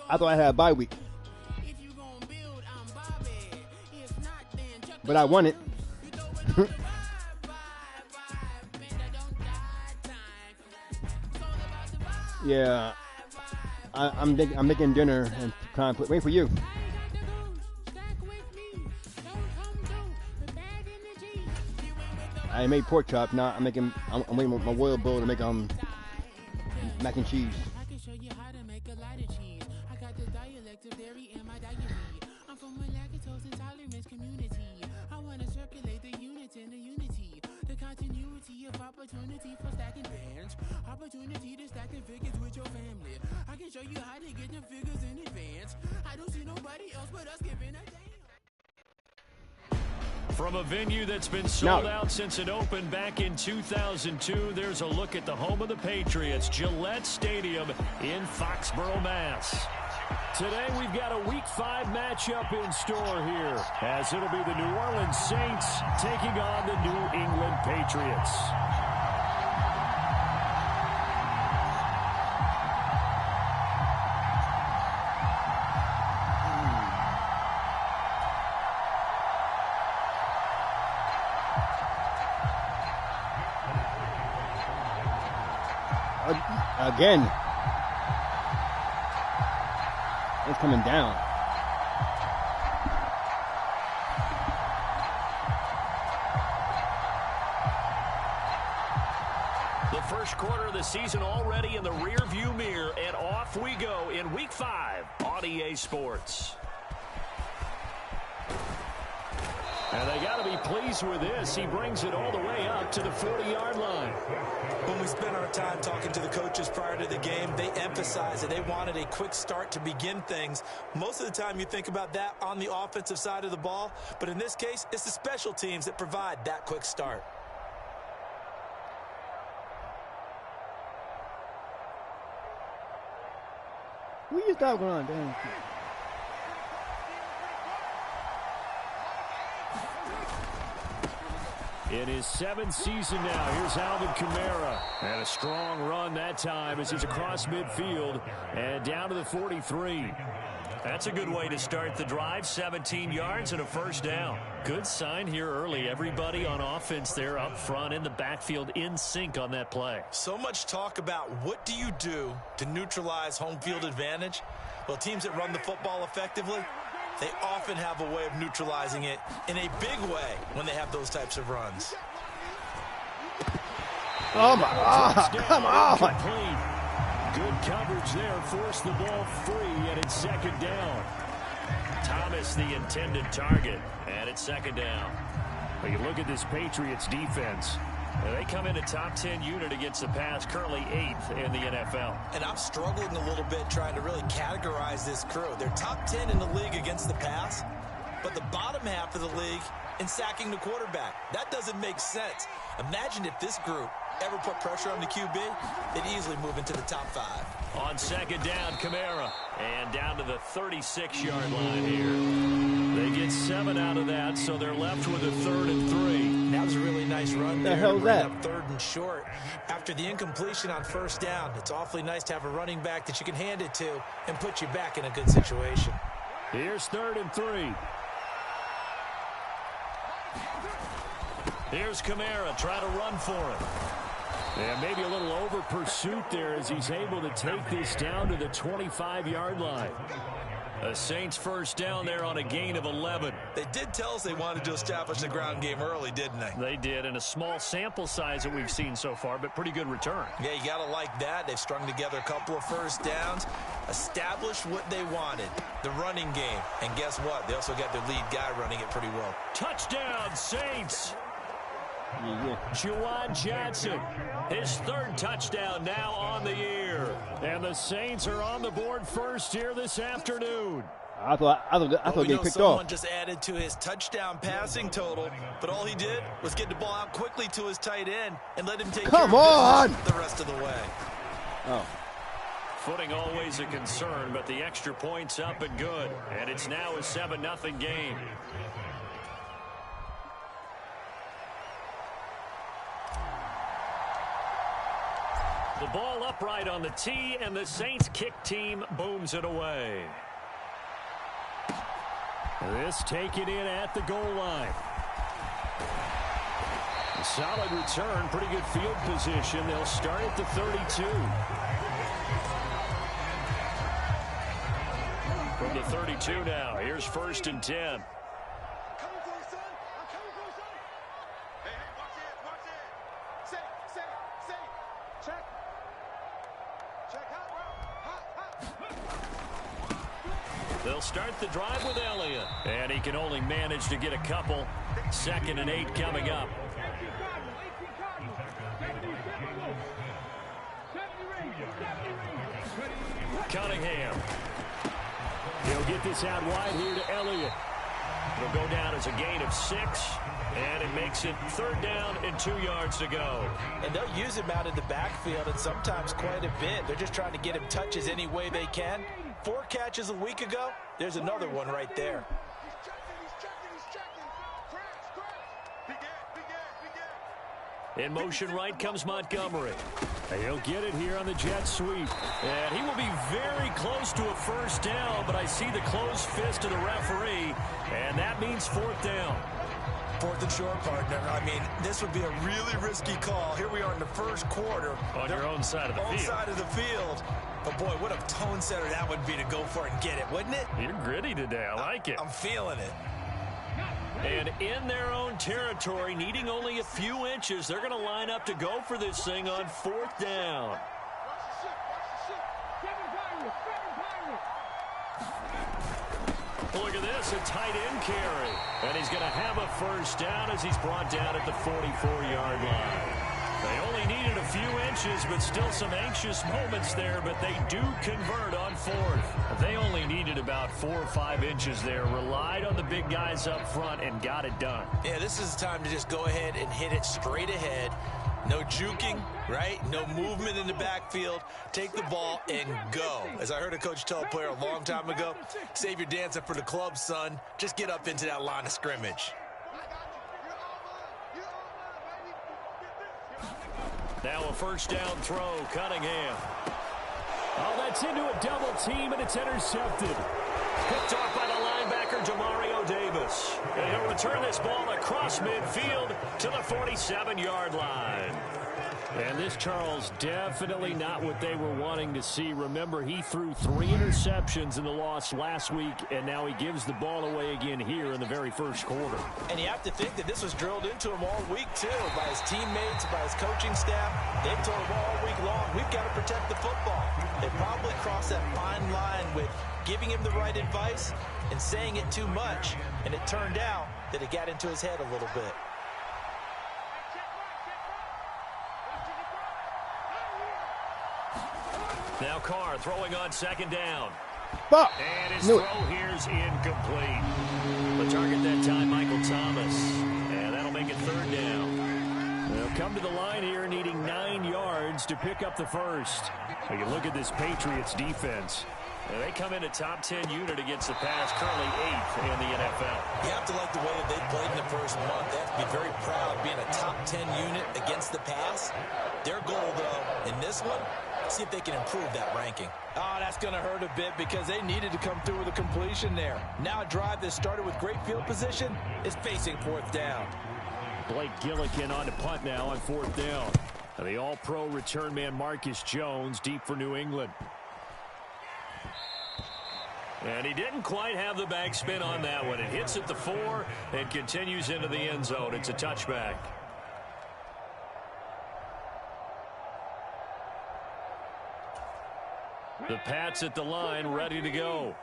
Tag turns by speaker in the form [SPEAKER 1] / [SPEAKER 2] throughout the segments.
[SPEAKER 1] I thought I had a bye week. But I won it. Yeah. I'm making dinner and trying to wait for you. I made pork chop. Now I'm waiting my royal bowl to make mac and cheese.
[SPEAKER 2] I can show you how to make a lot of cheese. I got the dialect of dairy in my diary. I'm from a lactose intolerance community. I want to circulate the units in the unity. The continuity of opportunity for stacking bands. Opportunity to stack the figures with your family. I can show you how to get the figures in advance. I don't see nobody else but us giving a damn.
[SPEAKER 3] From a venue that's been sold out since it opened back in 2002, there's a look at the home of the Patriots, Gillette Stadium in Foxborough, Mass. Today we've got a Week 5 matchup in store here, as it'll be the New Orleans Saints taking on the New England Patriots.
[SPEAKER 1] Again. It's coming down.
[SPEAKER 3] The first quarter of the season already in the rearview mirror, and off we go in Week 5 on EA Sports. And they got to be pleased with this. He brings it all the way up to the 40-yard line.
[SPEAKER 4] When we spent our time talking to the coaches prior to the game, they emphasized that they wanted a quick start to begin things. Most of the time you think about that on the offensive side of the ball, but in this case, it's the special teams that provide that quick start.
[SPEAKER 1] Who you thought going on? Damn.
[SPEAKER 3] In his 7th season now, here's Alvin Kamara. And a strong run that time as he's across midfield and down to the 43. That's a good way to start the drive. 17 yards and a first down. Good sign here early. Everybody on offense there up front in the backfield in sync on that play.
[SPEAKER 4] So much talk about what do you do to neutralize home field advantage? Well, teams that run the football effectively, they often have a way of neutralizing it in a big way when they have those types of runs.
[SPEAKER 1] Oh, my God. Come on.
[SPEAKER 3] Good coverage there. Forced the ball free, and it's second down. Thomas, the intended target, and it's second down. But you look at this Patriots defense. They come in a top 10 unit against the pass, currently 8th in the NFL.
[SPEAKER 4] And I'm struggling a little bit trying to really categorize this crew. They're top 10 in the league against the pass, but the bottom half of the league in sacking the quarterback. That doesn't make sense. Imagine if this group ever put pressure on the QB, they'd easily move into the top 5.
[SPEAKER 3] On second down, Kamara. And down to the 36-yard line here. They get 7 out of that, so they're left with a 3rd and 3.
[SPEAKER 4] That was a really nice run there.
[SPEAKER 1] The hell
[SPEAKER 4] to bring
[SPEAKER 1] that?
[SPEAKER 4] up 3rd and short. After the incompletion on first down, it's awfully nice to have a running back that you can hand it to and put you back in a good situation.
[SPEAKER 3] Here's 3rd and 3. Here's Kamara trying to run for it. And maybe a little over pursuit there as he's able to take this down to the 25-yard line. A Saints first down there on a gain of 11.
[SPEAKER 4] They did tell us they wanted to establish the ground game early, didn't they?
[SPEAKER 3] They did, and a small sample size that we've seen so far, but pretty good return.
[SPEAKER 4] Yeah, you got to like that. They've strung together a couple of first downs, established what they wanted, the running game. And guess what? They also got their lead guy running it pretty well.
[SPEAKER 3] Touchdown, Saints!
[SPEAKER 1] Yeah.
[SPEAKER 3] Juwan Johnson, his 3rd touchdown now on the year. And the Saints are on the board first here this afternoon.
[SPEAKER 1] I thought they picked
[SPEAKER 4] someone
[SPEAKER 1] off.
[SPEAKER 4] just added to his touchdown passing total, but all he did was get the ball out quickly to his tight end and let him take care of business the rest of the way.
[SPEAKER 1] Oh.
[SPEAKER 3] Footing always a concern, but the extra point's up and good. And it's now a 7-0 game. The ball up upright on the tee, and the Saints kick team booms it away. This taken in at the goal line. Solid return, pretty good field position. They'll start at the 32. From the 32 now, here's 1st and 10. They'll start the drive with Elliott, and he can only manage to get a couple. 2nd and 8 coming up. Cunningham. He'll get this out wide here to Elliott. It'll go down as a gain of 6, and it makes it 3rd down and 2 yards to go.
[SPEAKER 4] And they'll use him out in the backfield, and sometimes quite a bit. They're just trying to get him touches any way they can. 4 catches a week ago. There's another one right there.
[SPEAKER 3] In motion right comes Montgomery. He'll get it here on the jet sweep. And he will be very close to a 1st down, but I see the closed fist of the referee, and that means 4th down.
[SPEAKER 4] 4th and short, partner. I mean, this would be a really risky call. Here we are in the 1st quarter.
[SPEAKER 3] On your own side of the field.
[SPEAKER 4] Own side of the field. But, boy, what a tone setter that would be to go for it and get it, wouldn't it?
[SPEAKER 3] You're gritty today. I like it.
[SPEAKER 4] I'm feeling it.
[SPEAKER 3] And in their own territory, needing only a few inches, they're going to line up to go for this thing on 4th down. Look at this, a tight end carry. And he's going to have a 1st down as he's brought down at the 44-yard line. They only needed a few inches, but still some anxious moments there, but they do convert on 4th. They only needed about 4 or 5 inches there, relied on the big guys up front, and got it done.
[SPEAKER 4] Yeah, this is the time to just go ahead and hit it straight ahead. No juking, right? No movement in the backfield. Take the ball and go. As I heard a coach tell a player a long time ago, save your dancing for the club, son. Just get up into that line of scrimmage.
[SPEAKER 3] Now a 1st down throw, Cunningham. Oh, that's into a double team, and it's intercepted. Picked off by the linebacker, Demario Davis. And he'll return this ball across midfield to the 47-yard line. And this, Charles, definitely not what they were wanting to see. Remember, he threw 3 interceptions in the loss last week, and now he gives the ball away again here in the very 1st quarter.
[SPEAKER 4] And you have to think that this was drilled into him all week, too, by his teammates, by his coaching staff. They've told him all week long, we've got to protect the football. They probably crossed that fine line with giving him the right advice and saying it too much, and it turned out that it got into his head a little bit.
[SPEAKER 3] Now Carr throwing on 2nd down. And his
[SPEAKER 1] Knew
[SPEAKER 3] throw here's incomplete. The target that time, Michael Thomas. And that'll make it 3rd down. They'll come to the line here needing 9 yards to pick up the 1st. You can look at this Patriots defense. They come in a top 10 unit against the pass, currently 8th in the NFL.
[SPEAKER 4] You have to like the way that they played in the 1st month. They have to be very proud of being a top 10 unit against the pass. Their goal, though, in this one, see if they can improve that ranking. Oh, that's going to hurt a bit because they needed to come through with a completion there. Now a drive that started with great field position is facing 4th down.
[SPEAKER 3] Blake Gillikin on to punt now on 4th down. The all-pro return man Marcus Jones deep for New England. And he didn't quite have the backspin on that one. It hits at the 4 and continues into the end zone. It's a touchback. The Pats at the line, ready to go.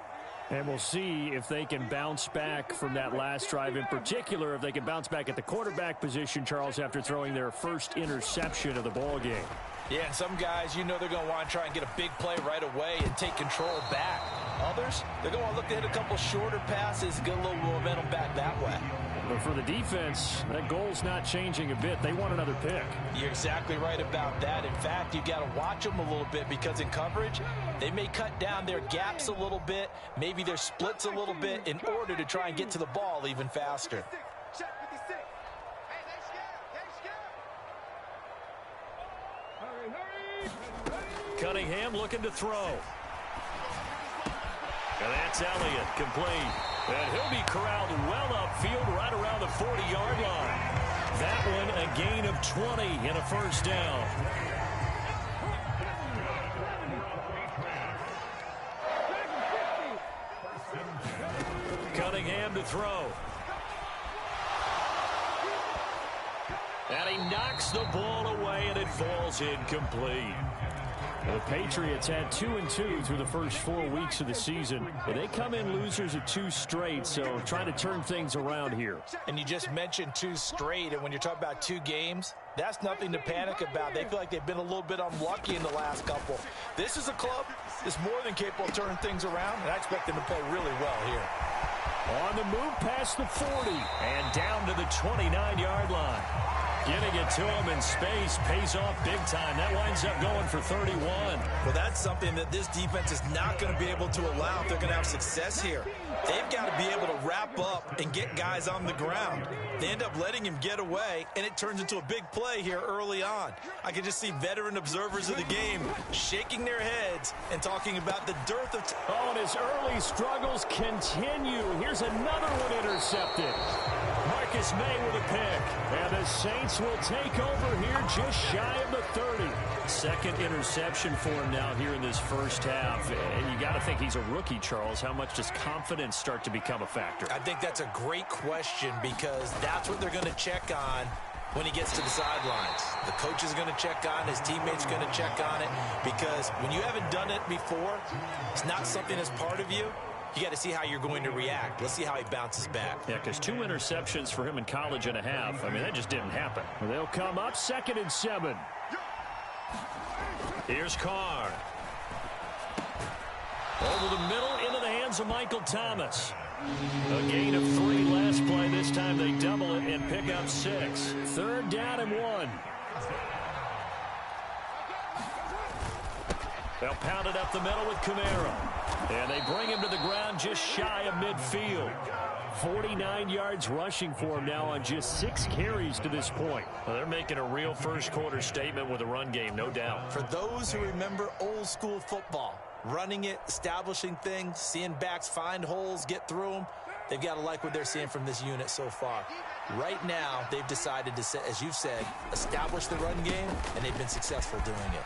[SPEAKER 3] And we'll see if they can bounce back from that last drive, in particular, if they can bounce back at the quarterback position, Charles, after throwing their 1st interception of the ball game.
[SPEAKER 4] Yeah, and some guys, you know they're going to want to try and get a big play right away and take control back. Others, they're going to look to hit a couple shorter passes, get a little momentum back that way.
[SPEAKER 3] But for the defense, that goal's not changing a bit. They want another pick.
[SPEAKER 4] You're exactly right about that. In fact, you got to watch them a little bit because in coverage, they may cut down their gaps a little bit, maybe their splits a little bit in order to try and get to the ball even faster.
[SPEAKER 3] Cunningham looking to throw. And that's Elliott, complete. And he'll be corralled well upfield right around the 40-yard line. That one a gain of 20 and a first down. Cunningham to throw. And he knocks the ball away, and it falls incomplete. The Patriots had 2-2 through the first 4 weeks of the season. But they come in losers of 2 straight, so trying to turn things around here.
[SPEAKER 4] And you just mentioned 2 straight, and when you're talking about 2 games, that's nothing to panic about. They feel like they've been a little bit unlucky in the last couple. This is a club that's more than capable of turning things around, and I expect them to play really well here.
[SPEAKER 3] On the move past the 40 and down to the 29-yard line. Getting it to him in space pays off big time. That winds up going for 31.
[SPEAKER 4] Well, that's something that this defense is not going to be able to allow if they're going to have success here. They've got to be able to wrap up and get guys on the ground. They end up letting him get away, and it turns into a big play here early on. I can just see veteran observers of the game shaking their heads and talking about the dearth of...
[SPEAKER 3] Oh, and his early struggles continue. Here's another one intercepted. Marcus May with a pick. And the Saints will take over here just shy of the 30. Second interception for him now here in this first half. And you got to think he's a rookie, Charles. How much does confidence start to become a factor?
[SPEAKER 4] I think that's a great question because that's what they're going to check on when he gets to the sidelines. The coach is going to check on, his teammates are going to check on it, because when you haven't done it before, it's not something that's part of you. You got to see how you're going to react. Let's see how he bounces back.
[SPEAKER 3] Yeah, because 2 interceptions for him in college and a half. I mean, that just didn't happen. They'll come up 2nd and 7. Here's Carr. Over the middle into the hands of Michael Thomas. A gain of 3 last play. This time they double it and pick up 6. 3rd down and 1. They'll pound it up the middle with Kamara. And they bring him to the ground just shy of midfield. 49 yards rushing for him now on just 6 carries to this point. Well, they're making a real first-quarter statement with a run game, no doubt.
[SPEAKER 4] For those who remember old-school football, running it, establishing things, seeing backs find holes, get through them, they've got to like what they're seeing from this unit so far. Right now, they've decided to, as you've said, establish the run game, and they've been successful doing it.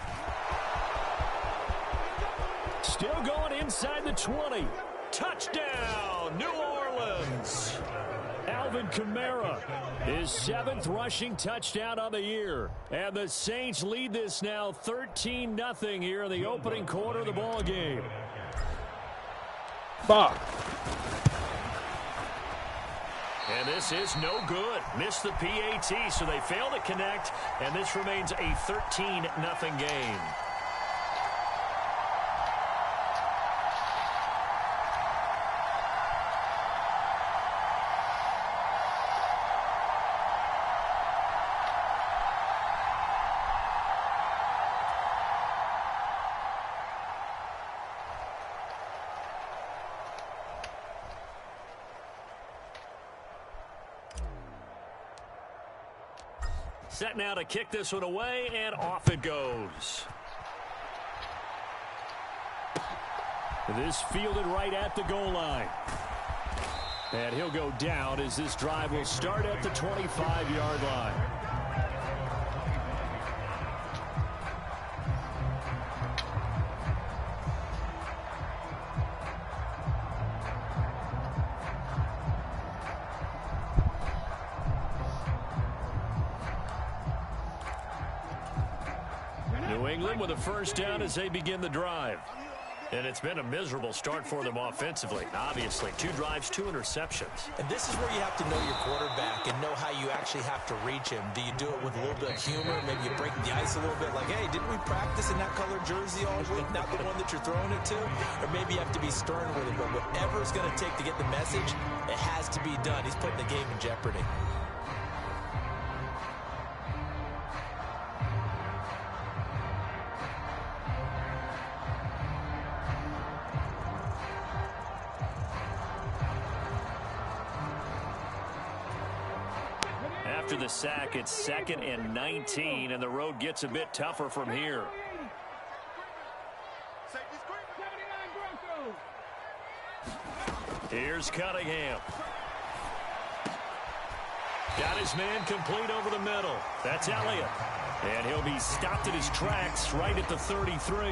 [SPEAKER 3] Still going inside the 20. Touchdown, New Orleans. Alvin Kamara, his 7th rushing touchdown on the year. And the Saints lead this now 13-0 here in the opening quarter of the ball game.
[SPEAKER 5] Ball.
[SPEAKER 3] And this is no good. Missed the PAT, so they fail to connect, and this remains a 13-0 game. Set now to kick this one away, and off it goes. This fielded right at the goal line. And he'll go down as this drive will start at the 25-yard line. With a first down as they begin the drive. And it's been a miserable start for them offensively. Obviously, 2 drives, 2 interceptions.
[SPEAKER 4] And this is where you have to know your quarterback and know how you actually have to reach him. Do you do it with a little bit of humor? Maybe you break the ice a little bit like, hey, didn't we practice in that colored jersey all week? Not the one that you're throwing it to? Or maybe you have to be stern with it. But whatever it's going to take to get the message, it has to be done. He's putting the game in jeopardy.
[SPEAKER 3] After the sack, it's 2nd and 19, and the road gets a bit tougher from here. Here's Cunningham. Got his man complete over the middle. That's Elliott. And he'll be stopped at his tracks right at the 33.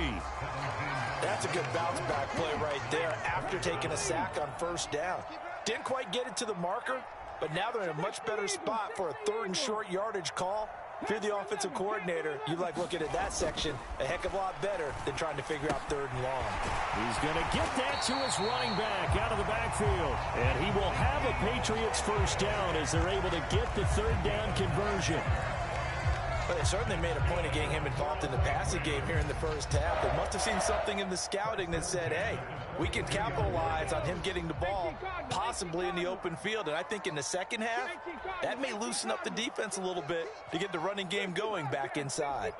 [SPEAKER 4] That's a good bounce-back play right there after taking a sack on first down. Didn't quite get it to the marker, but now they're in a much better spot for a 3rd and short yardage call. If you're the offensive coordinator, you like looking at that section a heck of a lot better than trying to figure out 3rd and long.
[SPEAKER 3] He's going to get that to his running back out of the backfield. And he will have a Patriots first down as they're able to get the 3rd down conversion.
[SPEAKER 4] But they certainly made a point of getting him involved in the passing game here in the first half. They must have seen something in the scouting that said, hey, we can capitalize on him getting the ball, possibly in the open field. And I think in the second half, that may loosen up the defense a little bit to get the running game going back inside.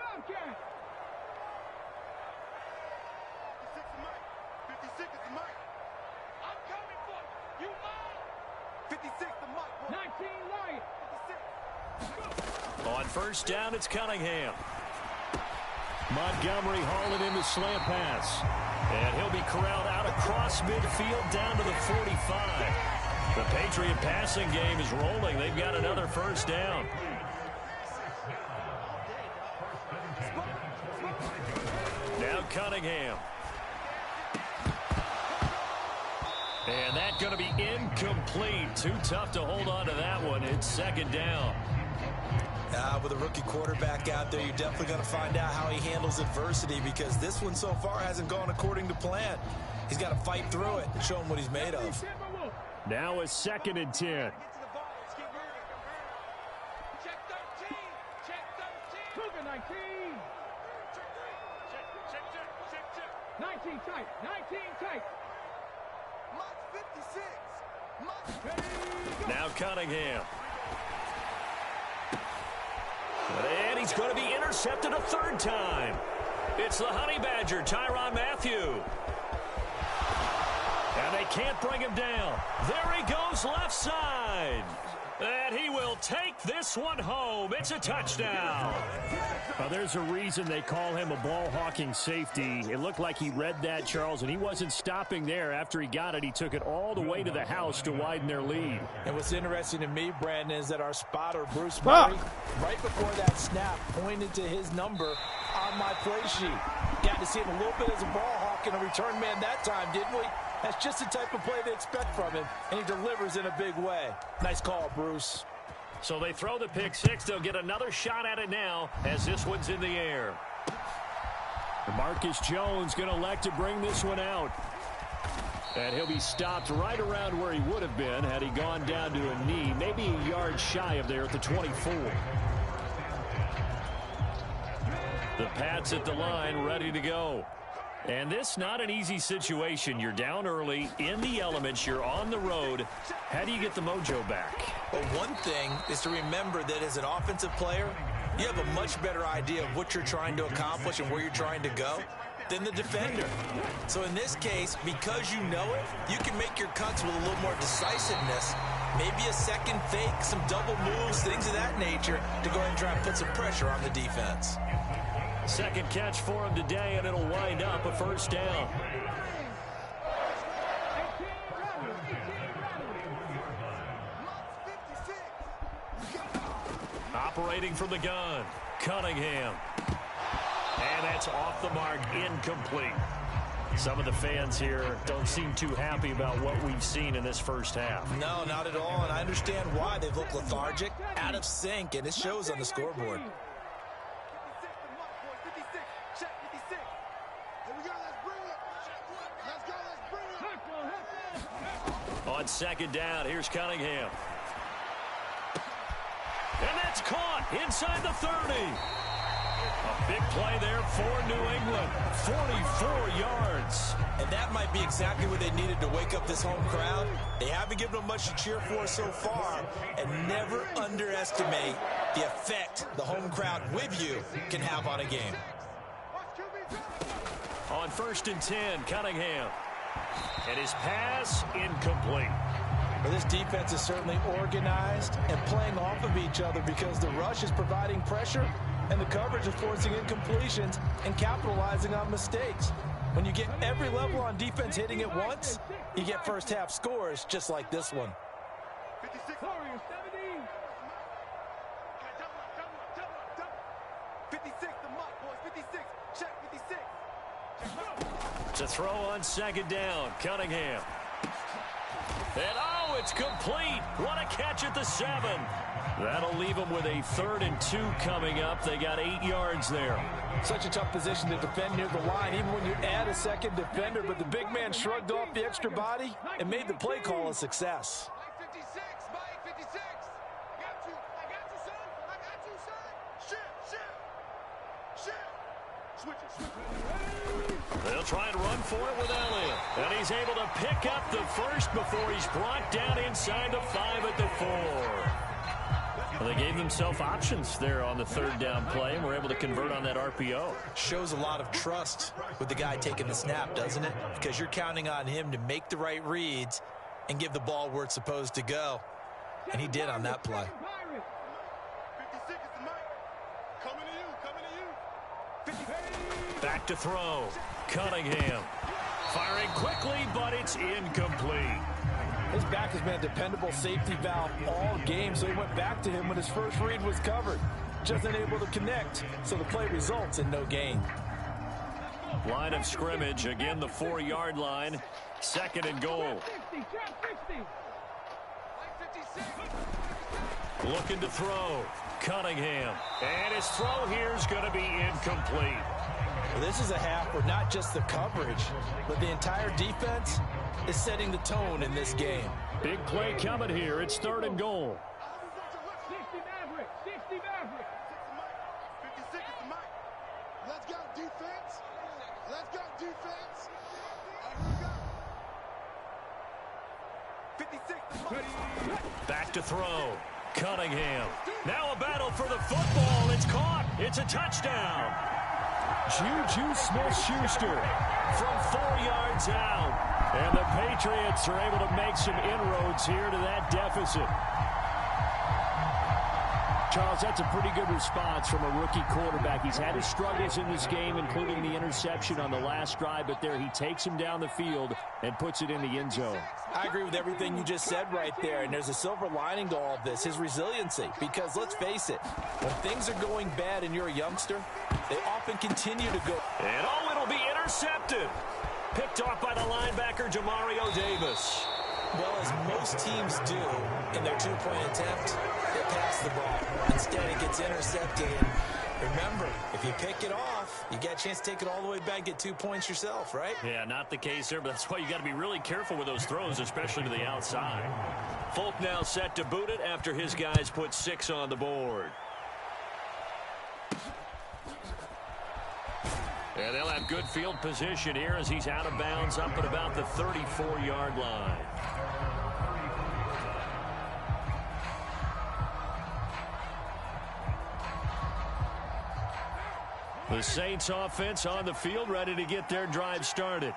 [SPEAKER 3] On first down, it's Cunningham. Montgomery hauling in the slant pass. And he'll be corralled out across midfield down to the 45. The Patriot passing game is rolling. They've got another first down. Now Cunningham. And that's going to be incomplete. Too tough to hold on to that one. It's 2nd down.
[SPEAKER 4] With a rookie quarterback out there, you're definitely going to find out how he handles adversity, because this one so far hasn't gone according to plan. He's got to fight through it and show him what he's made of.
[SPEAKER 3] Now a 2nd and 10.
[SPEAKER 2] Check 13. Check 13. Cougar 19. Check. 19 tight. 19 tight. Mach 56.
[SPEAKER 3] Now Cunningham. And he's going to be intercepted a 3rd time. It's the Honey Badger, Tyrann Mathieu. And they can't bring him down. There he goes left side. And he will take this one home. It's a touchdown. Well, there's a reason they call him a ball-hawking safety. It looked like he read that, Charles, and he wasn't stopping there. After he got it, he took it all the way to the house to widen their lead.
[SPEAKER 4] And what's interesting to me, Brandon, is that our spotter, Bruce Murray, right before that snap, pointed to his number on my play sheet. Got to see him a little bit as a ball hawk and a return man that time, didn't we? That's just the type of play they expect from him, and he delivers in a big way. Nice call, Bruce.
[SPEAKER 3] So they throw the pick six. They'll get another shot at it now as this one's in the air. Marcus Jones going to elect to bring this one out. And he'll be stopped right around where he would have been had he gone down to a knee, maybe a yard shy of there at the 24. The Pats at the line ready to go. And this not an easy situation. You're down early, in the elements, you're on the road. How do you get the mojo back?
[SPEAKER 4] Well, one thing is to remember that as an offensive player, you have a much better idea of what you're trying to accomplish and where you're trying to go than the defender. So in this case, because you know it, you can make your cuts with a little more decisiveness. Maybe a second fake, some double moves, things of that nature to go ahead and try and put some pressure on the defense.
[SPEAKER 3] Second catch for him today, and it'll wind up a first down. Operating from the gun, Cunningham. And that's off the mark, incomplete. Some of the fans here don't seem too happy about what we've seen in this first half.
[SPEAKER 4] No, not at all, and I understand why. They've looked lethargic, out of sync, and it shows on the scoreboard.
[SPEAKER 3] On second down, here's Cunningham. And that's caught inside the 30. A big play there for New England. 44 yards.
[SPEAKER 4] And that might be exactly what they needed to wake up this home crowd. They haven't given them much to cheer for so far. And never underestimate the effect the home crowd with you can have on a game.
[SPEAKER 3] On 1st and 10, Cunningham. And his pass incomplete.
[SPEAKER 4] Well, this defense is certainly organized and playing off of each other because the rush is providing pressure and the coverage is forcing incompletions and capitalizing on mistakes. When you get every level on defense hitting at once, you get first half scores just like this one.
[SPEAKER 5] 56. 56, the mark, boys. 56. Check 56.
[SPEAKER 3] To throw on second down, Cunningham. And oh, it's complete. What a catch at the 7. That'll leave them with a 3rd and 2 coming up. They got 8 yards there.
[SPEAKER 4] Such a tough position to defend near the line, even when you add a second defender. But the big man shrugged off the extra body and made the play call a success.
[SPEAKER 5] Mike 56, Mike 56. I got you, son. I got you, son. Shit. Switch it.
[SPEAKER 3] They'll try and run for it with Elliott. And he's able to pick up the first before he's brought down inside the 5 at the 4. Well, they gave themselves options there on the 3rd down play and were able to convert on that RPO.
[SPEAKER 4] Shows a lot of trust with the guy taking the snap, doesn't it? Because you're counting on him to make the right reads and give the ball where it's supposed to go. And he did on that play.
[SPEAKER 5] 56 is the mic. Coming to you. 56.
[SPEAKER 3] Back to throw. Cunningham. Firing quickly, but it's incomplete.
[SPEAKER 4] His back has been a dependable safety valve all game, so he went back to him when his first read was covered. Just unable to connect, so the play results in no gain.
[SPEAKER 3] Line of scrimmage, again the 4-yard line. 2nd and goal. Looking to throw. Cunningham. And his throw here is going to be incomplete.
[SPEAKER 4] Well, this is a half where not just the coverage, but the entire defense is setting the tone in this game.
[SPEAKER 3] Big play coming here. It's 3rd and goal.
[SPEAKER 5] 60 Maverick. 56 is the mic. Let's go, defense. Let's go, defense. Here we go. 56 the mic.
[SPEAKER 3] Back to throw. Cunningham. Now a battle for the football. It's caught. It's a touchdown. Juju Smith-Schuster from 4 yards out. And the Patriots are able to make some inroads here to that deficit. Charles, that's a pretty good response from a rookie quarterback. He's had his struggles in this game, including the interception on the last drive, but there he takes him down the field and puts it in the end zone.
[SPEAKER 4] I agree with everything you just said right there, and there's a silver lining to all of this, his resiliency. Because let's face it, when things are going bad and you're a youngster, they often continue to go.
[SPEAKER 3] And oh, it'll be intercepted. Picked off by the linebacker, Jamario Davis.
[SPEAKER 4] Well, as most teams do in their 2-point attempt, they pass the ball. Instead, it gets intercepted. And remember, if you pick it off, you get a chance to take it all the way back, get 2 points yourself, right?
[SPEAKER 3] Yeah, not the case there, but that's why you got to be really careful with those throws, especially to the outside. Folk now set to boot it after his guys put 6 on the board. And they'll have good field position here as he's out of bounds up at about the 34-yard line. The Saints offense on the field, ready to get their drive started.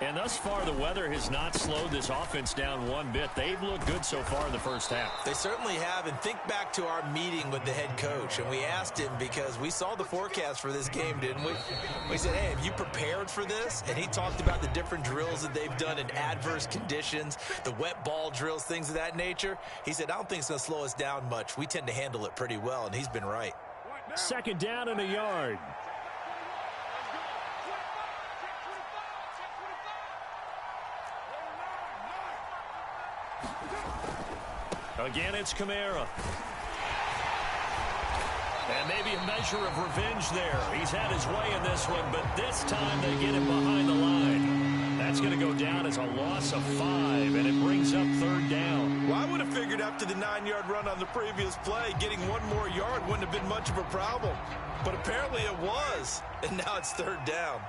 [SPEAKER 3] And thus far, the weather has not slowed this offense down one bit. They've looked good so far in the first half.
[SPEAKER 4] They certainly have. And think back to our meeting with the head coach. And we asked him because we saw the forecast for this game, didn't we? We said, hey, have you prepared for this? And he talked about the different drills that they've done in adverse conditions, the wet ball drills, things of that nature. He said, I don't think it's going to slow us down much. We tend to handle it pretty well, and he's been right.
[SPEAKER 3] 2nd down and a yard. Again, it's Kamara. And maybe a measure of revenge there. He's had his way in this one, but this time they get him behind the line. That's going to go down as a loss of 5, and it brings up 3rd down.
[SPEAKER 4] Well, I would have figured after the 9-yard run on the previous play, getting 1 more yard wouldn't have been much of a problem. But apparently it was, and now it's 3rd down.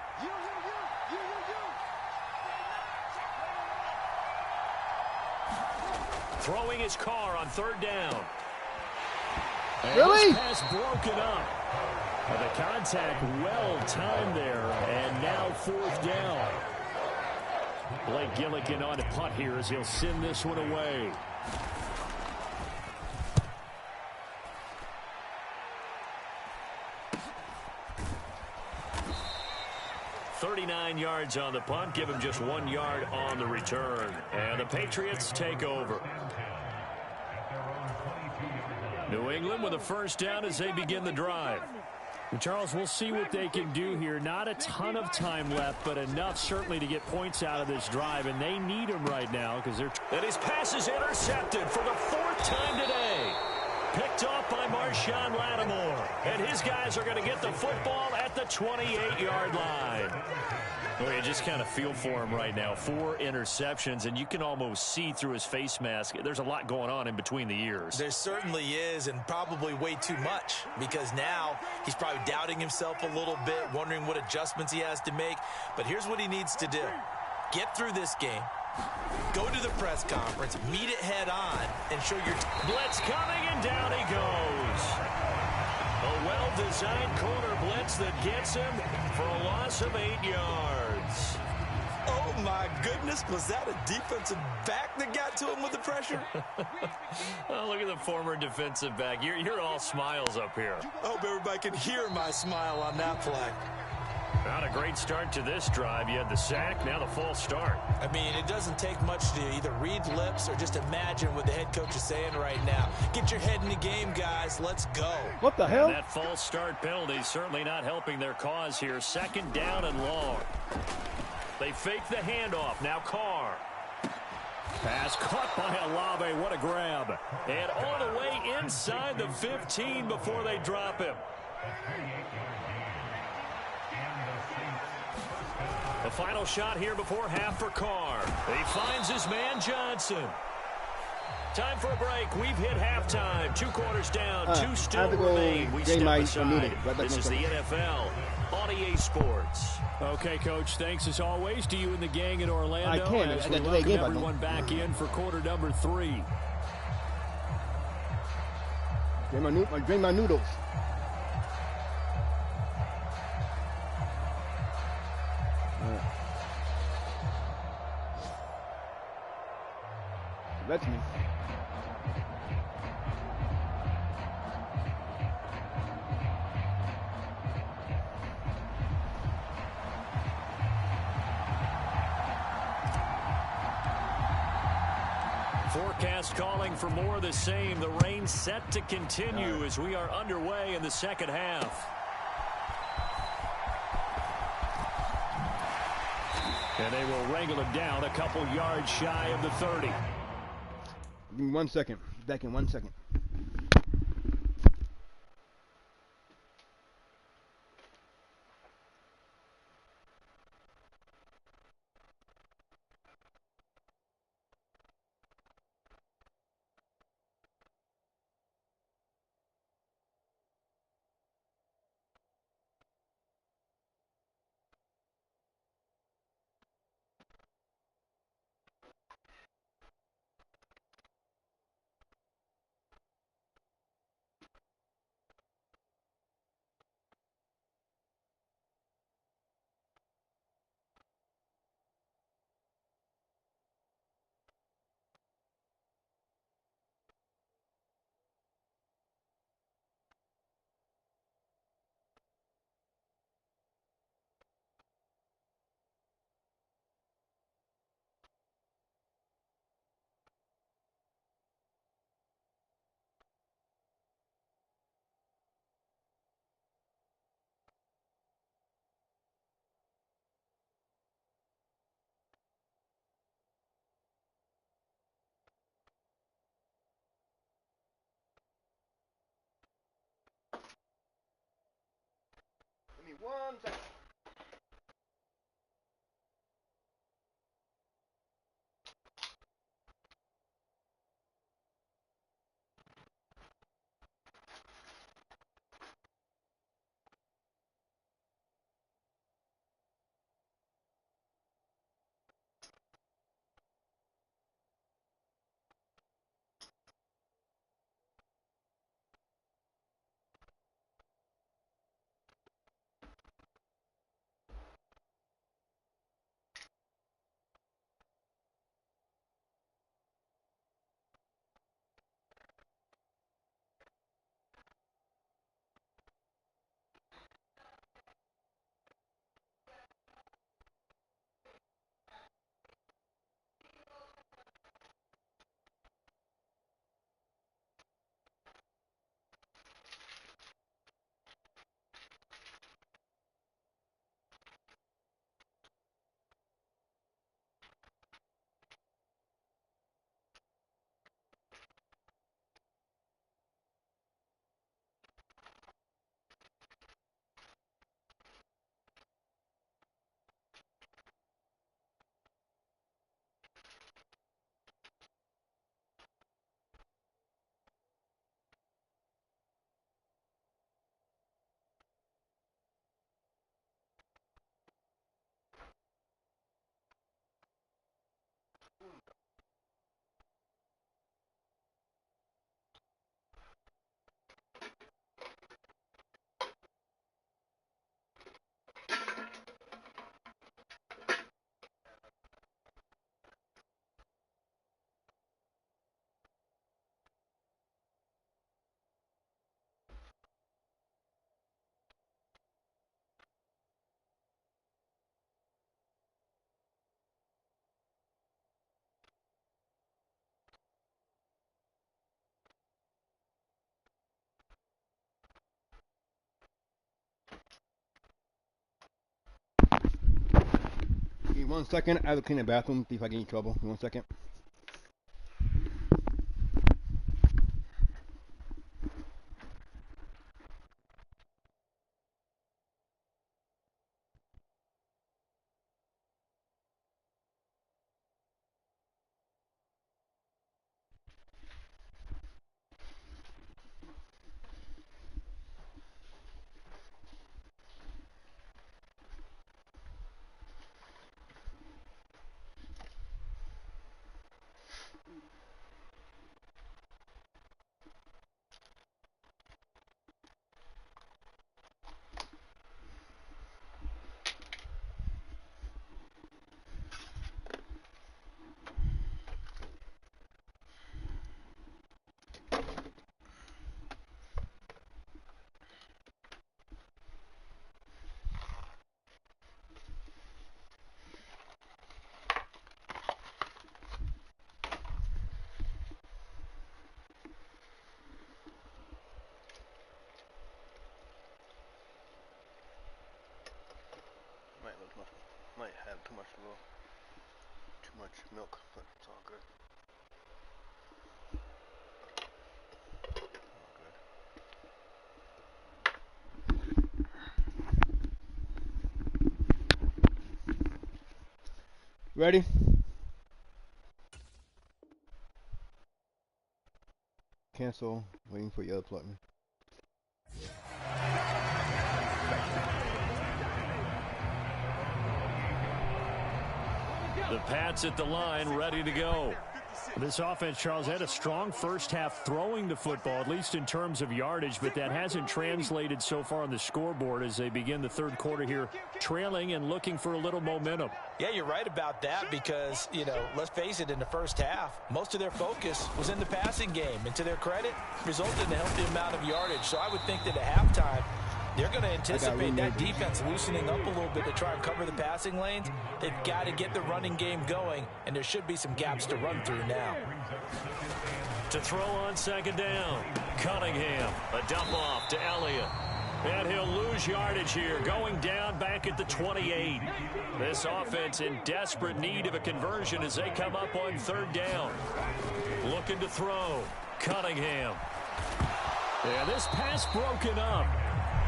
[SPEAKER 3] Throwing his car on 3rd down. And
[SPEAKER 1] Really?
[SPEAKER 3] this pass broken up. And the contact well timed there. And now 4th down. Blake Gillikin on a punt here as he'll send this one away. 39 yards on the punt, give him just 1 yard on the return. And the Patriots take over. New England with a first down as they begin the drive.
[SPEAKER 6] And Charles, we'll see what they can do here. Not a ton of time left, but enough certainly to get points out of this drive, and they need them right now because they're...
[SPEAKER 3] And his pass is intercepted for the 4th time today. Picked off by Marshawn Lattimore. And his guys are going to get the football at the 28-yard line. Well, you just kind of feel for him right now. 4 interceptions, and you can almost see through his face mask. There's a lot going on in between the ears.
[SPEAKER 4] There certainly is, and probably way too much, because now he's probably doubting himself a little bit, wondering what adjustments he has to make. But here's what he needs to do. Get through this game. Go to the press conference, meet it head on, and show your...
[SPEAKER 3] Blitz coming, and down he goes. A well-designed corner blitz that gets him for a loss of 8 yards.
[SPEAKER 4] Oh, my goodness. Was that a defensive back that got to him with the pressure?
[SPEAKER 3] Oh, look at the former defensive back. You're all smiles up here.
[SPEAKER 4] I hope everybody can hear my smile on that play.
[SPEAKER 3] Not a great start to this drive. You had the sack, now the false start.
[SPEAKER 4] I mean, it doesn't take much to either read lips or just imagine what the head coach is saying right now. Get your head in the game, guys. Let's go.
[SPEAKER 1] What the hell?
[SPEAKER 3] And that false start penalty is certainly not helping their cause here. 2nd down and long. They fake the handoff. Now Carr. Pass caught by Olave. What a grab. And all the way inside the 15 before they drop him. The final shot here before half for Carr. He finds his man Johnson. Time for a break. We've hit halftime. 2 quarters down. 2 still remain. We step aside. This is the NFL on EA Sports.
[SPEAKER 6] Okay, Coach, thanks as always to you and the gang in Orlando.
[SPEAKER 1] I can.
[SPEAKER 6] As
[SPEAKER 1] I
[SPEAKER 6] we
[SPEAKER 1] got to
[SPEAKER 6] welcome
[SPEAKER 1] game,
[SPEAKER 6] everyone back in for quarter number 3.
[SPEAKER 1] Drink my noodles. That's me.
[SPEAKER 3] Forecast calling for more of the same. The rain set to continue as we are underway in the second half. And they will wrangle him down a couple yards shy of the 30.
[SPEAKER 1] Give me 1 second. Back in 1 second. Give me 1 second. 1 second. I have to clean the bathroom. See if I get any trouble. 1 second. Might have too much milk, but it's all good. Ready? Cancel. Waiting for your other plug.
[SPEAKER 3] The Pats at the line, ready to go.
[SPEAKER 6] This offense, Charles, had a strong first half throwing the football, at least in terms of yardage, but that hasn't translated so far on the scoreboard as they begin the third quarter here, trailing and looking for a little momentum.
[SPEAKER 4] Yeah, you're right about that because, you know, let's face it, in the first half, most of their focus was in the passing game. And to their credit, resulted in a healthy amount of yardage. So I would think that at halftime, they're going to anticipate that defense loosening up a little bit to try and cover the passing lanes. They've got to get the running game going, and there should be some gaps to run through now.
[SPEAKER 3] To throw on second down, Cunningham, a dump off to Elliott. And he'll lose yardage here, going down back at the 28. This offense in desperate need of a conversion as they come up on third down. Looking to throw, Cunningham.
[SPEAKER 6] Yeah, this pass broken up.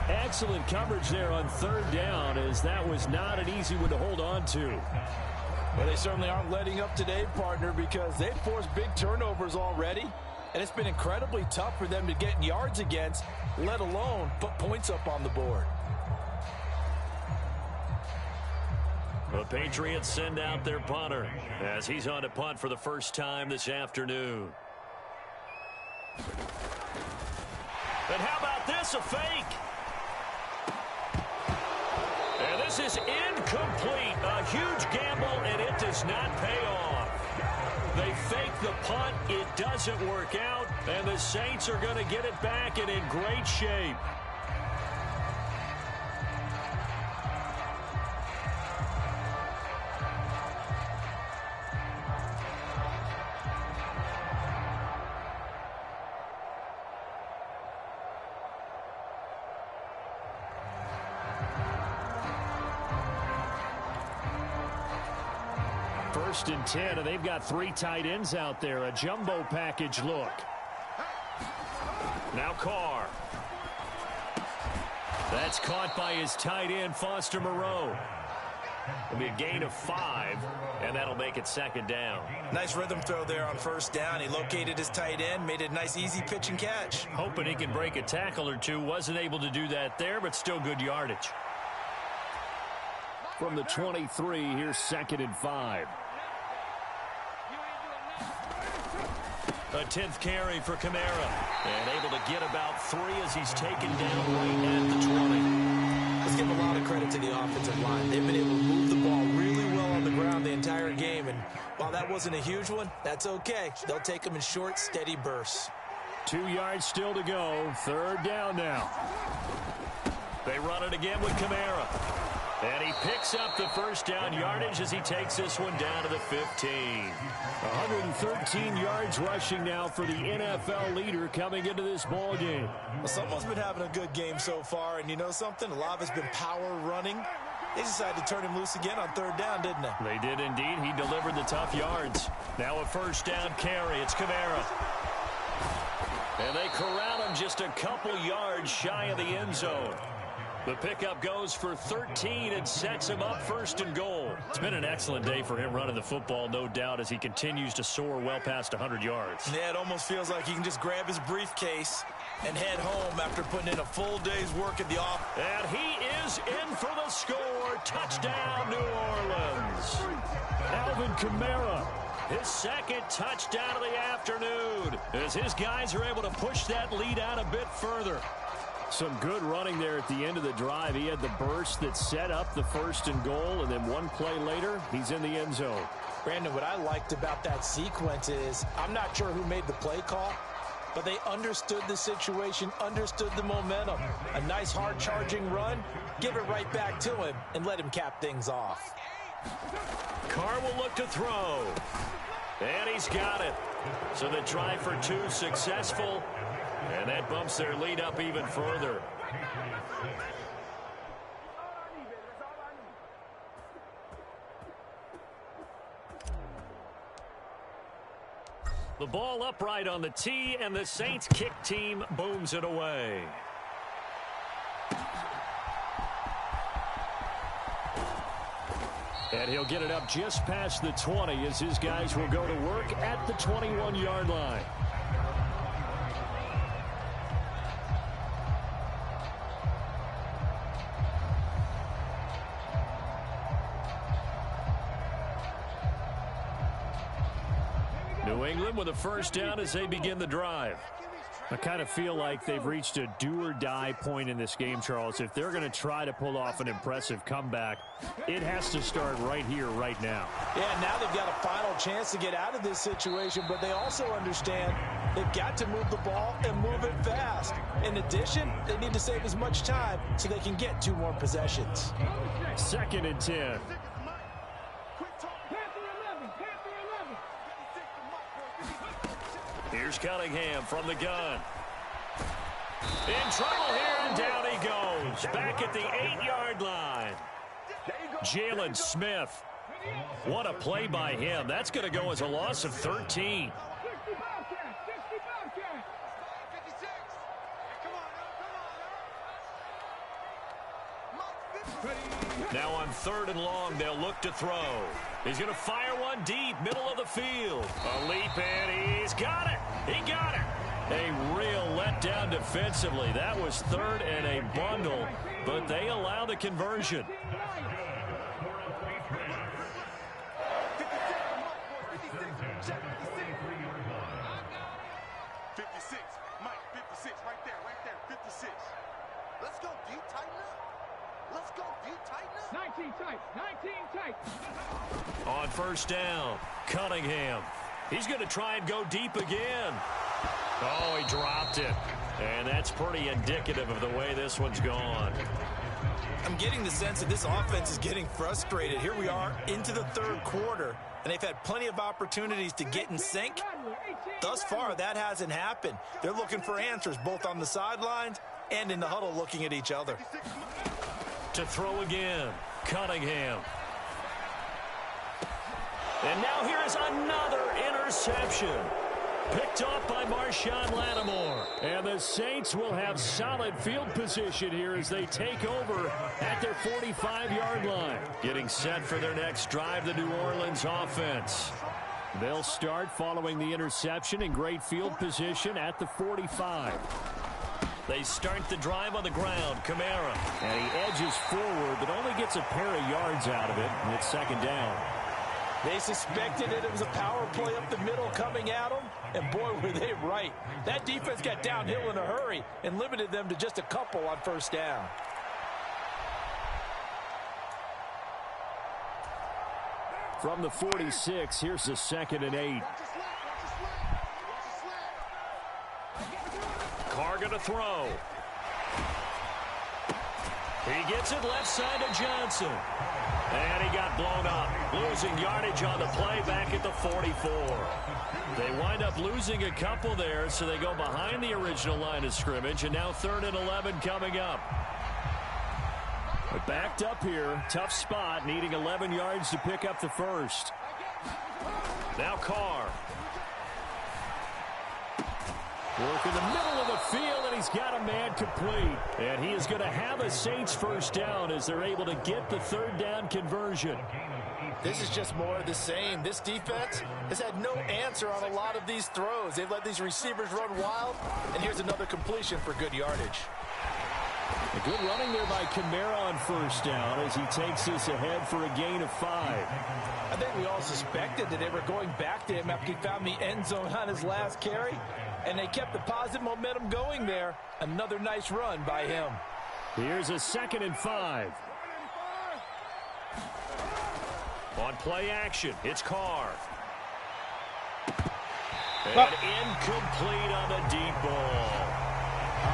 [SPEAKER 6] Excellent coverage there on third down, as that was not an easy one to hold on to.
[SPEAKER 4] Well, they certainly aren't letting up today, partner, because they've forced big turnovers already, and it's been incredibly tough for them to get yards against, let alone put points up on the board.
[SPEAKER 3] The Patriots send out their punter as he's on to punt for the first time this afternoon. And how about this, a fake? And this is incomplete. A huge gamble, and it does not pay off. They fake the punt. It doesn't work out, and the Saints are going to get it back and in great shape.
[SPEAKER 6] First and 10, and they've got three tight ends out there. A jumbo package look.
[SPEAKER 3] Now Carr. That's caught by his tight end, Foster Moreau. It'll be a gain of 5, and that'll make it second down.
[SPEAKER 4] Nice rhythm throw there on first down. He located his tight end, made it a nice, easy pitch and catch.
[SPEAKER 3] Hoping he can break a tackle or two. Wasn't able to do that there, but still good yardage.
[SPEAKER 6] From the 23, here's second and 5.
[SPEAKER 3] A 10th carry for Kamara. And able to get about 3 as he's taken down right at the 20.
[SPEAKER 4] Let's give a lot of credit to the offensive line. They've been able to move the ball really well on the ground the entire game. And while that wasn't a huge one, that's okay. They'll take them in short, steady bursts.
[SPEAKER 6] 2 yards still to go. Third down now.
[SPEAKER 3] They run it again with Kamara. And he picks up the first down yardage as he takes this one down to the 15.
[SPEAKER 6] 113 yards rushing now for the NFL leader coming into this ball game.
[SPEAKER 4] Well, someone's been having a good game so far, and you know something? A lot of it's been power running. They decided to turn him loose again on third down, didn't they?
[SPEAKER 3] They did indeed. He delivered the tough yards. Now a first down carry. It's Kamara. And they corral him just a couple yards shy of the end zone. The pickup goes for 13 and sets him up first and goal. It's been an excellent day for him running the football, no doubt, as he continues to soar well past 100 yards.
[SPEAKER 4] Yeah, it almost feels like he can just grab his briefcase and head home after putting in a full day's work at the office.
[SPEAKER 3] And he is in for the score. Touchdown, New Orleans. Alvin Kamara, his second touchdown of the afternoon, as his guys are able to push that lead out a bit further. Some good running there at the end of the drive. He had the burst that set up the first and goal, and then one play later, he's in the end zone.
[SPEAKER 4] Brandon, what I liked about that sequence is, I'm not sure who made the play call, but they understood the situation, understood the momentum. A nice hard-charging run, give it right back to him, and let him cap things off.
[SPEAKER 3] Carr will look to throw. And he's got it. So the try for two successful. And that bumps their lead up even further. The ball upright on the tee, and the Saints kick team booms it away. And he'll get it up just past the 20 as his guys will go to work at the 21-yard line. New England with a first down as they begin the drive. I kind of feel like they've reached a do-or-die point in this game, Charles. If they're going to try to pull off an impressive comeback, it has to start right here, right now.
[SPEAKER 4] Yeah, now they've got a final chance to get out of this situation, but they also understand they've got to move the ball and move it fast. In addition, they need to save as much time so they can get 2 more possessions.
[SPEAKER 3] 2nd and 10. Here's Cunningham from the gun. In trouble here, and down he goes. Back at the 8-yard line. Jalen Smith. What a play by him. That's going to go as a loss of 13. Now on 3rd and long, they'll look to throw. He's going to fire one deep, middle of the field. A leap, and he's got it. He got it. A real letdown defensively. That was 3rd and a bundle, but they allow the conversion.
[SPEAKER 5] Let's go deep, tighten up. Let's go deep, tighten up.
[SPEAKER 7] 19 tight, 19 tight.
[SPEAKER 3] On first down, Cunningham. He's going to try and go deep again. Oh, he dropped it. And that's pretty indicative of the way this one's gone.
[SPEAKER 4] I'm getting the sense that this offense is getting frustrated. Here we are into the 3rd quarter, and they've had plenty of opportunities to get in sync. Thus far, that hasn't happened. They're looking for answers both on the sidelines and in the huddle looking at each other.
[SPEAKER 3] To throw again, Cunningham. And now here is another interception. Picked off by Marshawn Lattimore. And the Saints will have solid field position here as they take over at their 45-yard line. Getting set for their next drive, the New Orleans offense. They'll start following the interception in great field position at the 45. They start the drive on the ground. Kamara. And he edges forward, but only gets a pair of yards out of it. And it's 2nd down.
[SPEAKER 4] They suspected it was a power play up the middle coming at them, and boy, were they right. That defense got downhill in a hurry and limited them to just a couple on first down.
[SPEAKER 3] From the 46, here's the 2nd and 8. Carr going to throw. He gets it left side to Johnson. And he got blown up, losing yardage on the play back at the 44. They wind up losing a couple there, so they go behind the original line of scrimmage, and now 3rd and 11 coming up.
[SPEAKER 6] Backed up here. Tough spot. Needing 11 yards to pick up the first. Now Carr. Work in the middle of the field, and he's got a man complete. And he is going to have a Saints first down as they're able to get the third down conversion.
[SPEAKER 4] This is just more of the same. This defense has had no answer on a lot of these throws. They've let these receivers run wild, and here's another completion for good yardage.
[SPEAKER 6] A good running there by Kamara on first down as he takes this ahead for a gain of 5.
[SPEAKER 4] I think we all suspected that they were going back to him after he found the end zone on his last carry, and they kept the positive momentum going there. Another nice run by him.
[SPEAKER 6] Here's a 2nd and 5. On play action, it's Carr. And incomplete on the deep ball.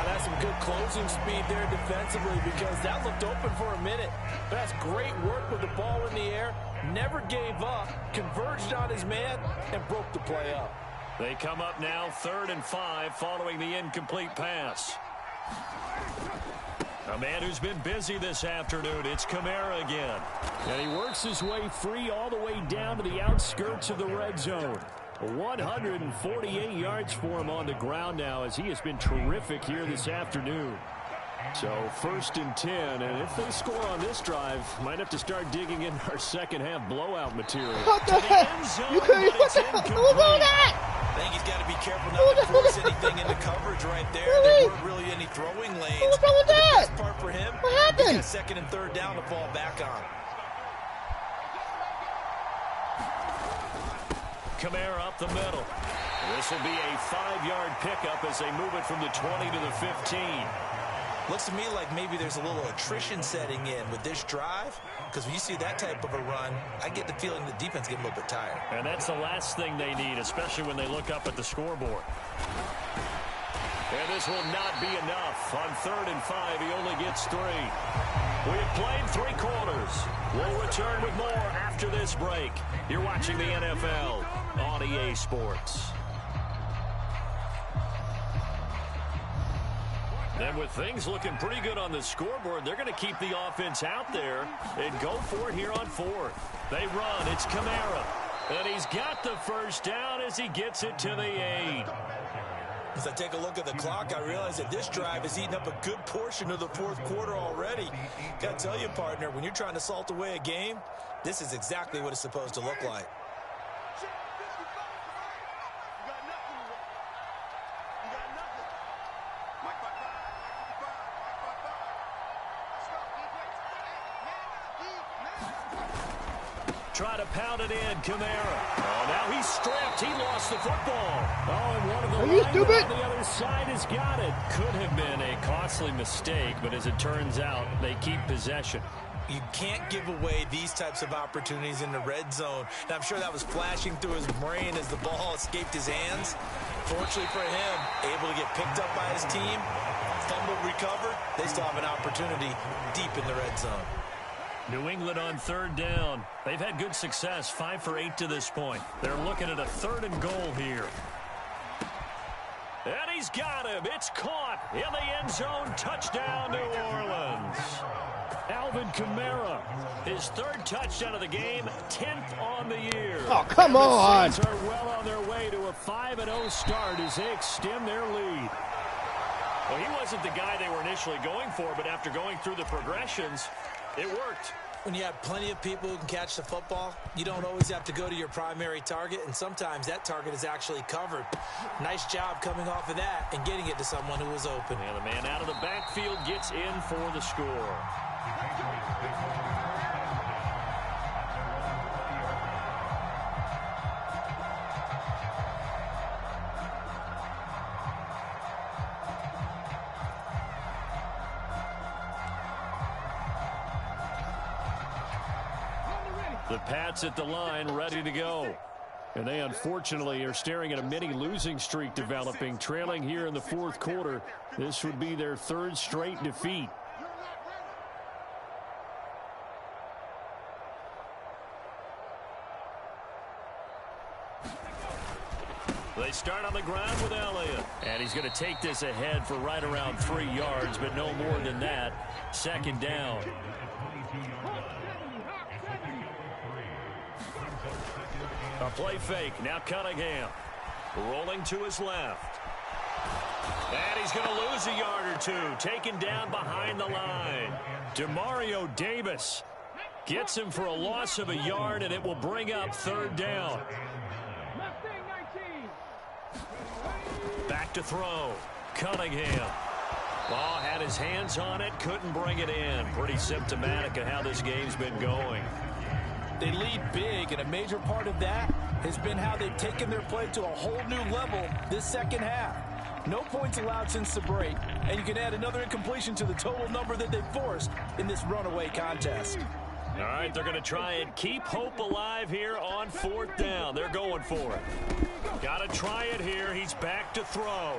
[SPEAKER 4] That's some good closing speed there defensively because that looked open for a minute. That's great work with the ball in the air. Never gave up, converged on his man, and broke the play up.
[SPEAKER 6] They come up now 3rd and 5 following the incomplete pass. A man who's been busy this afternoon. It's Kamara again. And he works his way free all the way down to the outskirts of the red zone. 148 yards for him on the ground now as he has been terrific here this afternoon. So 1st and 10, and if they score on this drive, might have to start digging in our second half blowout material.
[SPEAKER 1] What the heck? You couldn't. What the hell? Who was doing that?
[SPEAKER 4] I think he's got to be careful not to force anything into coverage right there. There weren't really any throwing lanes.
[SPEAKER 1] What was wrong with that?
[SPEAKER 4] The best part for him,
[SPEAKER 1] what happened?
[SPEAKER 4] He's got 2nd and 3rd down to fall back on.
[SPEAKER 6] Kamara up the middle. This will be a 5-yard pickup as they move it from the 20 to the 15.
[SPEAKER 4] Looks to me like maybe there's a little attrition setting in with this drive, because when you see that type of a run, I get the feeling the defense get a little bit tired.
[SPEAKER 6] And that's the last thing they need, especially when they look up at the scoreboard. And this will not be enough. On 3rd and 5, he only gets 3. We have played 3 quarters. We'll return with more after this break. You're watching the NFL on EA Sports. And with things looking pretty good on the scoreboard, they're going to keep the offense out there and go for it here on 4th. They run. It's Kamara. And he's got the first down as he gets it to the 8.
[SPEAKER 4] As I take a look at the clock, I realize that this drive has eaten up a good portion of the 4th quarter already. Got to tell you, partner, when you're trying to salt away a game, this is exactly what it's supposed to look like.
[SPEAKER 6] Try to pound it in, Kamara. Oh, now he's stripped. He lost the football. Oh, and one of the linemen on the other side has got it. Could have been a costly mistake, but as it turns out, they keep possession.
[SPEAKER 4] You can't give away these types of opportunities in the red zone. And I'm sure that was flashing through his brain as the ball escaped his hands. Fortunately for him, able to get picked up by his team, fumble recovered. They still have an opportunity deep in the red zone.
[SPEAKER 6] New England on 3rd down. They've had good success, 5 for 8 to this point. They're looking at a 3rd and goal here. And he's got him. It's caught in the end zone. Touchdown, New Orleans. Alvin Kamara, his 3rd touchdown of the game, 10th on the year.
[SPEAKER 1] Oh, come on.
[SPEAKER 6] The Saints are well on their way to a 5-0 start as they extend their lead. Well, he wasn't the guy they were initially going for, but after going through the progressions, it worked.
[SPEAKER 4] When you have plenty of people who can catch the football, you don't always have to go to your primary target, and sometimes that target is actually covered. Nice job coming off of that and getting it to someone who was open.
[SPEAKER 6] And the man out of the backfield gets in for the score. The Pats at the line, ready to go. And they unfortunately are staring at a mini losing streak developing, trailing here in the 4th quarter. This would be their 3rd straight defeat. They start on the ground with Elliott. And he's going to take this ahead for right around 3 yards, but no more than that. 2nd down.
[SPEAKER 3] Play fake. Now Cunningham. Rolling to his left. And he's going to lose a yard or two. Taken down behind the line. Demario Davis gets him for a loss of a yard, and it will bring up third down. Back to throw. Cunningham. Ball had his hands on it, couldn't bring it in. Pretty symptomatic of how this game's been going.
[SPEAKER 4] They lead big, and a major part of that has been how they've taken their play to a whole new level this second half. No points allowed since the break, and you can add another incompletion to the total number that they forced in this runaway contest.
[SPEAKER 3] All right, they're going to try and keep hope alive here on fourth down. They're going for it. Got to try it here. He's back to throw.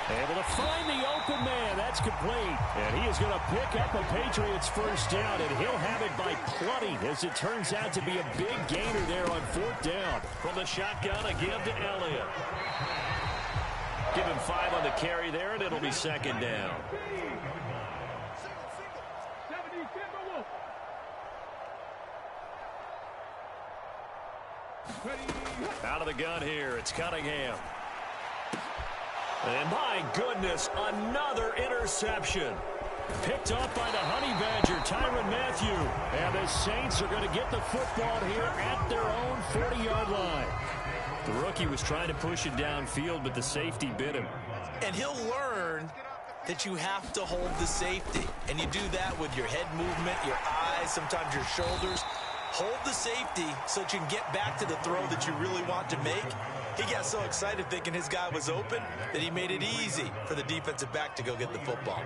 [SPEAKER 3] Able to find the open man. That's complete. And he is going to pick up a Patriots first down, and he'll have it by plenty, as it turns out to be a big gainer there on fourth down. From the shotgun, a give to Elliott. Give him 5 on the carry there, and it'll be second down. Out of the gun here, it's Cunningham. And my goodness, another interception. Picked up by the Honey Badger, Tyrann Mathieu. And the Saints are going to get the football here at their own 40-yard line. The rookie was trying to push it downfield, but the safety bit him.
[SPEAKER 4] And he'll learn that you have to hold the safety. And you do that with your head movement, your eyes, sometimes your shoulders. Hold the safety so that you can get back to the throw that you really want to make. He got so excited thinking his guy was open that he made it easy for the defensive back to go get the football.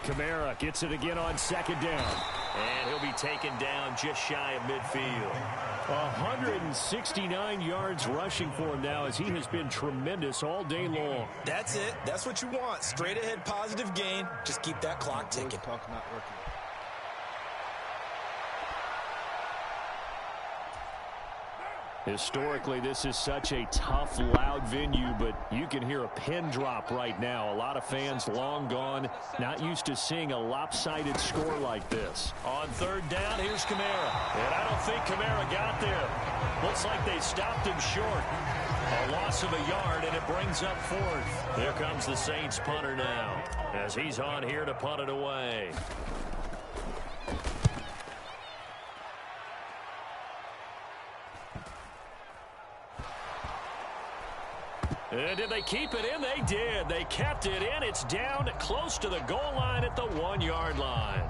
[SPEAKER 3] Kamara gets it again on second down. And he'll be taken down just shy of midfield. 169 yards rushing for him now, as he has been tremendous all day long.
[SPEAKER 4] That's it. That's what you want. Straight ahead positive gain. Just keep that clock ticking.
[SPEAKER 1] Talk's not working.
[SPEAKER 3] Historically, this is such a tough, loud venue, but you can hear a pin drop right now. A lot of fans long gone, not used to seeing a lopsided score like this. On third down, here's Kamara. And I don't think Kamara got there. Looks like they stopped him short. A loss of a yard, and it brings up fourth. Here comes the Saints punter now, as he's on here to punt it away. And did they keep it in? They did. They kept it in. It's down close to the goal line at the 1-yard line.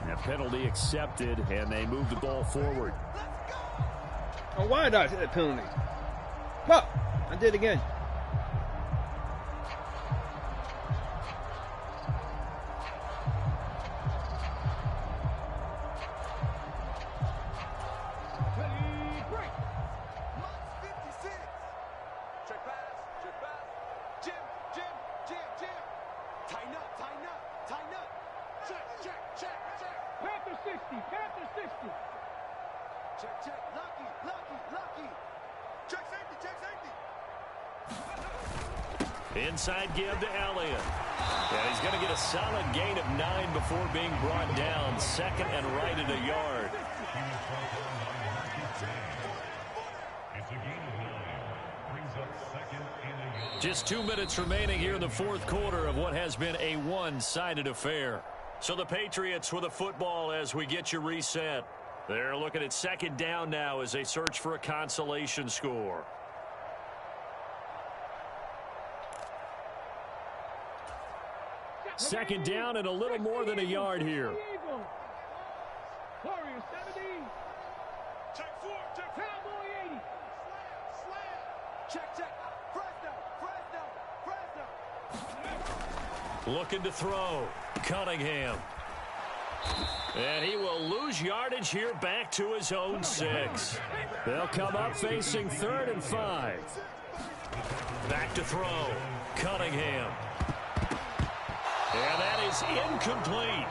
[SPEAKER 3] And a penalty accepted, and they move the ball forward.
[SPEAKER 1] Oh, why did I hit that penalty? Well, I did again.
[SPEAKER 3] Inside give to Elliott. And he's going to get a solid gain of 9 before being brought down. Second and right at a yard. Just 2 minutes remaining here in the fourth quarter of what has been a one-sided affair. So the Patriots with a football as we get you reset. They're looking at second down now as they search for a consolation score. Second down and a little more than a yard here. Looking to throw. Cunningham. And he will lose yardage here back to his own 6. They'll come up facing 3rd and 5. Back to throw. Cunningham. And that is incomplete.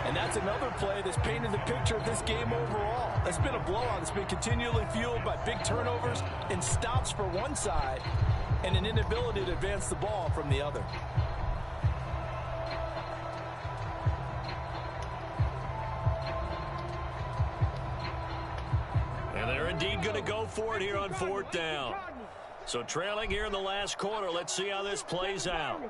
[SPEAKER 4] And that's another play that's painted the picture of this game overall. It's been a blowout. It's been continually fueled by big turnovers and stops for one side and an inability to advance the ball from the other.
[SPEAKER 3] And they're indeed going to go for it here on 4th down. So trailing here in the last quarter. Let's see how this plays out.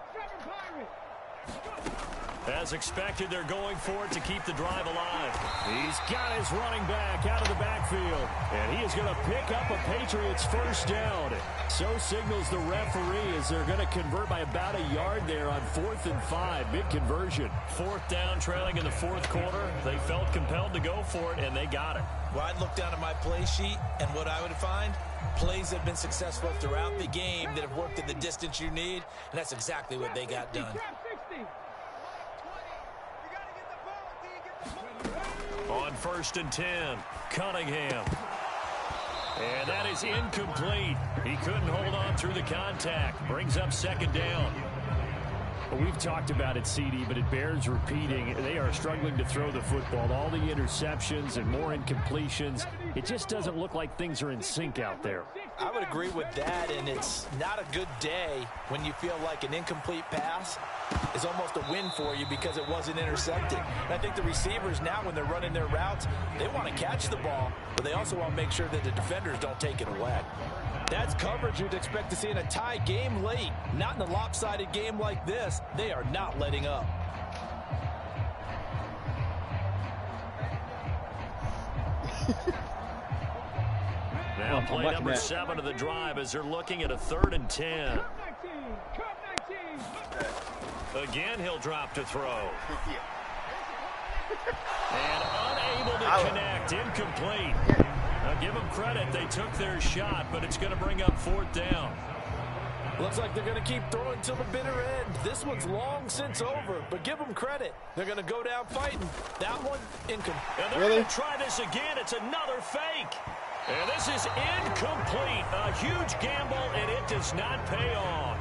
[SPEAKER 3] As expected, they're going for it to keep the drive alive. He's got his running back out of the backfield. And he is going to pick up a Patriots first down. So signals the referee as they're going to convert by about a yard there on 4th and 5. Big conversion. 4th down, trailing in the 4th quarter. They felt compelled to go for it, and they got it.
[SPEAKER 4] Well, I'd look down at my play sheet, and what I would find, plays have been successful throughout the game that have worked in the distance you need, and that's exactly what they got done.
[SPEAKER 3] On 1st and 10, Cunningham. And that is incomplete. He couldn't hold on through the contact. Brings up 2nd down. Well, we've talked about it, CD, but it bears repeating. They are struggling to throw the football. All the interceptions and more incompletions. It just doesn't look like things are in sync out there.
[SPEAKER 4] I would agree with that, and it's not a good day when you feel like an incomplete pass is almost a win for you because it wasn't intercepted. And I think the receivers now, when they're running their routes, they want to catch the ball, but they also want to make sure that the defenders don't take it away. That's coverage you'd expect to see in a tie game late. Not in a lopsided game like this. They are not letting up.
[SPEAKER 3] Now play number 7 of the drive as they're looking at a 3rd and 10. Again, he'll drop to throw. And unable to connect. Incomplete. Now give them credit. They took their shot, but it's going to bring up 4th down.
[SPEAKER 4] Looks like they're going to keep throwing till the bitter end. This one's long since over, but give them credit. They're going to go down fighting. That one, incomplete.
[SPEAKER 3] And they're going to try this again. It's another fake. And this is incomplete. A huge gamble, and it does not pay off.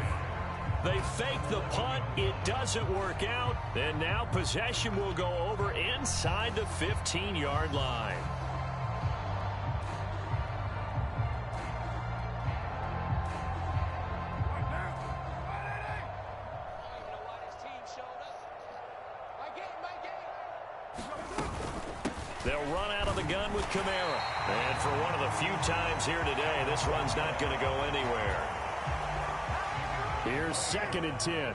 [SPEAKER 3] They fake the punt. It doesn't work out. And now possession will go over inside the 15-yard line. They'll run out of the gun with Kamara. And for one of the few times here today, this run's not going to go anywhere. Here's 2nd and 10.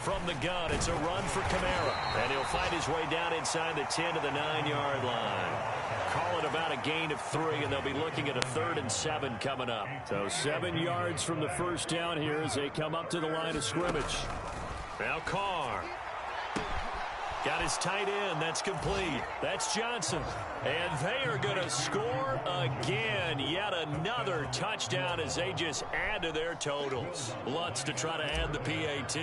[SPEAKER 3] From the gun, it's a run for Kamara. And he'll find his way down inside the 10 to the 9-yard line. Call it about a gain of 3, and they'll be looking at a 3rd and 7 coming up. So 7 yards from the first down here as they come up to the line of scrimmage. Now Carr. Got his tight end. That's complete. That's Johnson. And they are going to score again. Yet another touchdown as they just add to their totals. Lutz to try to add the PAT.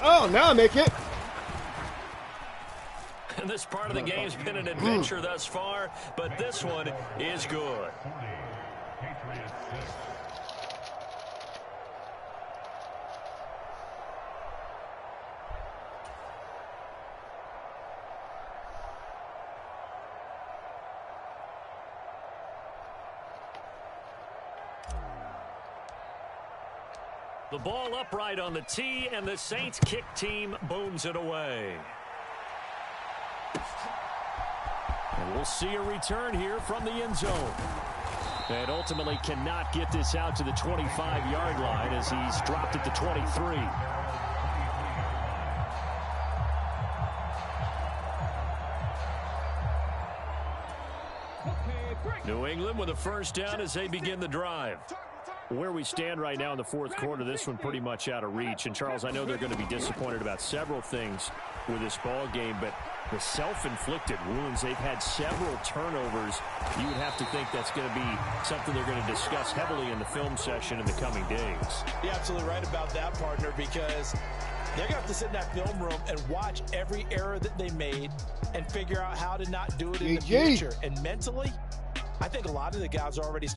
[SPEAKER 1] Oh, now I make it.
[SPEAKER 3] And this part of the game's been an adventure thus far, but this one is good. The ball upright on the tee, and the Saints kick team booms it away. And we'll see a return here from the end zone. And ultimately cannot get this out to the 25-yard line as he's dropped it to 23. New England with a first down as they begin the drive. Where we stand right now in the 4th quarter, this one pretty much out of reach. And, Charles, I know they're going to be disappointed about several things with this ball game, but the self-inflicted wounds, they've had several turnovers. You would have to think that's going to be something they're going to discuss heavily in the film session in the coming days.
[SPEAKER 4] You're absolutely right about that, partner, because they're going to have to sit in that film room and watch every error that they made and figure out how to not do it in the future. And mentally, I think a lot of the guys are already